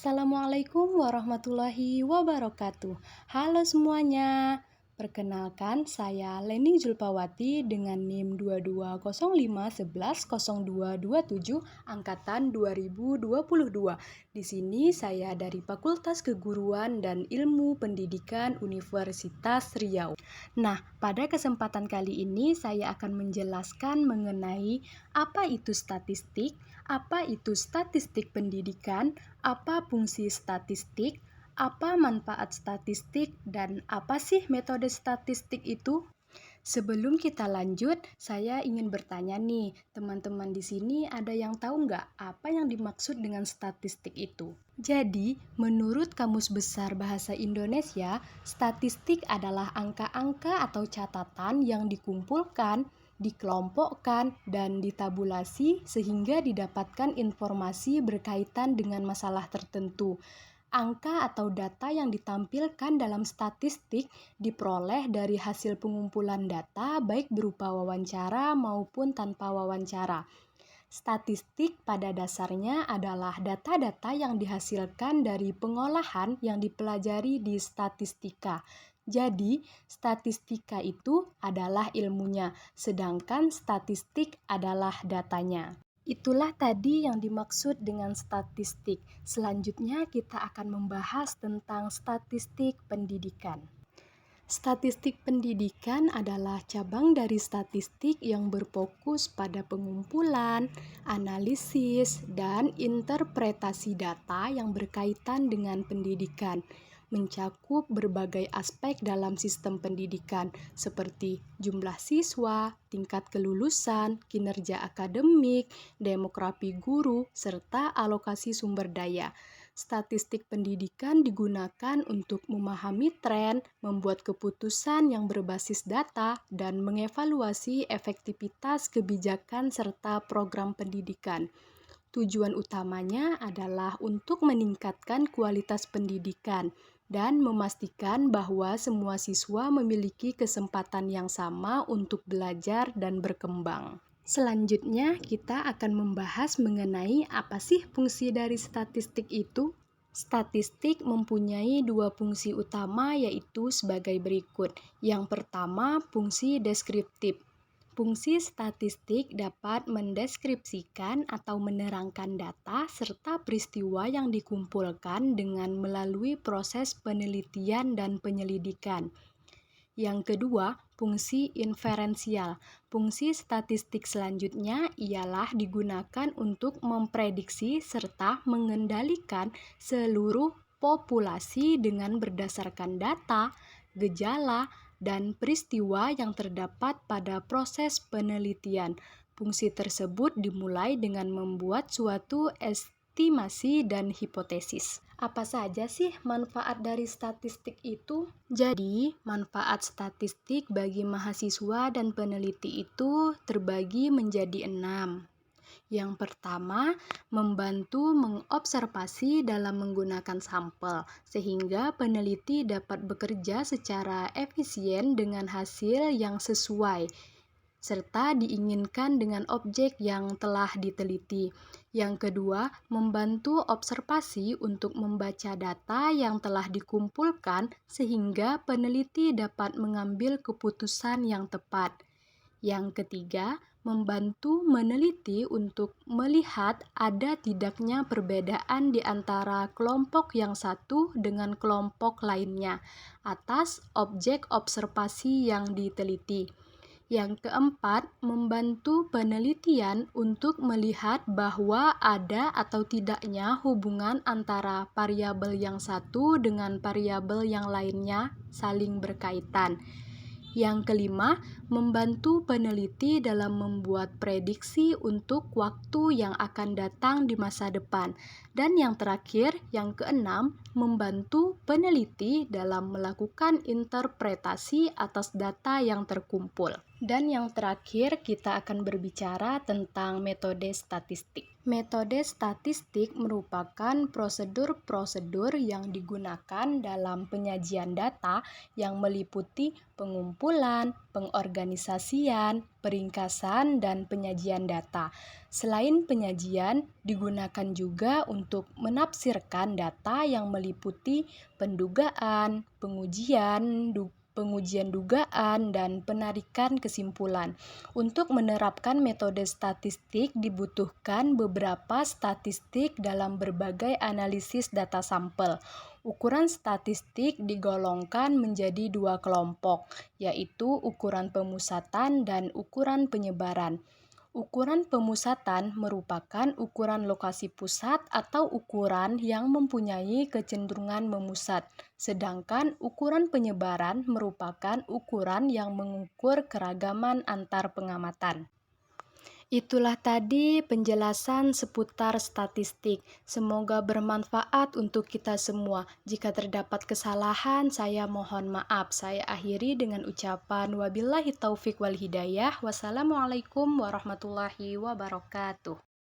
Assalamualaikum warahmatullahi wabarakatuh. Halo semuanya. Perkenalkan, saya Leni Julpawati dengan NIM 2205110227 angkatan 2022. Di sini saya dari Fakultas Keguruan dan Ilmu Pendidikan Universitas Riau. Nah, pada kesempatan kali ini saya akan menjelaskan mengenai apa itu statistik pendidikan, apa fungsi statistik, apa manfaat statistik, dan apa sih metode statistik itu? Sebelum kita lanjut, saya ingin bertanya nih, teman-teman di sini ada yang tahu nggak apa yang dimaksud dengan statistik itu? Jadi, menurut Kamus Besar Bahasa Indonesia, statistik adalah angka-angka atau catatan yang dikumpulkan, dikelompokkan, dan ditabulasi sehingga didapatkan informasi berkaitan dengan masalah tertentu. Angka atau data yang ditampilkan dalam statistik diperoleh dari hasil pengumpulan data baik berupa wawancara maupun tanpa wawancara. Statistik pada dasarnya adalah data-data yang dihasilkan dari pengolahan yang dipelajari di statistika. Jadi, statistika itu adalah ilmunya, sedangkan statistik adalah datanya. Itulah tadi yang dimaksud dengan statistik. Selanjutnya kita akan membahas tentang statistik pendidikan. Statistik pendidikan adalah cabang dari statistik yang berfokus pada pengumpulan, analisis, dan interpretasi data yang berkaitan dengan pendidikan, mencakup berbagai aspek dalam sistem pendidikan seperti jumlah siswa, tingkat kelulusan, kinerja akademik, demografi guru, serta alokasi sumber daya. Statistik pendidikan digunakan untuk memahami tren, membuat keputusan yang berbasis data, dan mengevaluasi efektivitas kebijakan serta program pendidikan. Tujuan utamanya adalah untuk meningkatkan kualitas pendidikan dan memastikan bahwa semua siswa memiliki kesempatan yang sama untuk belajar dan berkembang. Selanjutnya, kita akan membahas mengenai apa sih fungsi dari statistik itu. Statistik mempunyai dua fungsi utama, yaitu sebagai berikut. Yang pertama, fungsi deskriptif. Fungsi statistik dapat mendeskripsikan atau menerangkan data serta peristiwa yang dikumpulkan dengan melalui proses penelitian dan penyelidikan. Yang kedua, fungsi inferensial. Fungsi statistik selanjutnya ialah digunakan untuk memprediksi serta mengendalikan seluruh populasi dengan berdasarkan data, gejala, dan peristiwa yang terdapat pada proses penelitian. Fungsi tersebut dimulai dengan membuat suatu estimasi dan hipotesis. Apa saja sih manfaat dari statistik itu? Jadi, manfaat statistik bagi mahasiswa dan peneliti itu terbagi menjadi 6. Yang pertama, membantu mengobservasi dalam menggunakan sampel, sehingga peneliti dapat bekerja secara efisien dengan hasil yang sesuai, serta diinginkan dengan objek yang telah diteliti. Yang kedua, membantu observasi untuk membaca data yang telah dikumpulkan sehingga peneliti dapat mengambil keputusan yang tepat. Yang ketiga, membantu meneliti untuk melihat ada tidaknya perbedaan di antara kelompok yang satu dengan kelompok lainnya atas objek observasi yang diteliti. Yang keempat, membantu penelitian untuk melihat bahwa ada atau tidaknya hubungan antara variabel yang satu dengan variabel yang lainnya saling berkaitan. Yang kelima, membantu peneliti dalam membuat prediksi untuk waktu yang akan datang di masa depan. Dan yang terakhir, yang keenam, membantu peneliti dalam melakukan interpretasi atas data yang terkumpul. Dan yang terakhir, kita akan berbicara tentang metode statistik. Metode statistik merupakan prosedur-prosedur yang digunakan dalam penyajian data yang meliputi pengumpulan, pengorganisasian, peringkasan, dan penyajian data. Selain penyajian, digunakan juga untuk menafsirkan data yang meliputi pendugaan, pengujian dugaan, dan penarikan kesimpulan. Untuk menerapkan metode statistik dibutuhkan beberapa statistik dalam berbagai analisis data sampel. Ukuran statistik digolongkan menjadi dua kelompok, yaitu ukuran pemusatan dan ukuran penyebaran. Ukuran pemusatan merupakan ukuran lokasi pusat atau ukuran yang mempunyai kecenderungan memusat, sedangkan ukuran penyebaran merupakan ukuran yang mengukur keragaman antar pengamatan. Itulah tadi penjelasan seputar statistik. Semoga bermanfaat untuk kita semua. Jika terdapat kesalahan, saya mohon maaf. Saya akhiri dengan ucapan wabillahi taufik wal hidayah. Wassalamualaikum warahmatullahi wabarakatuh.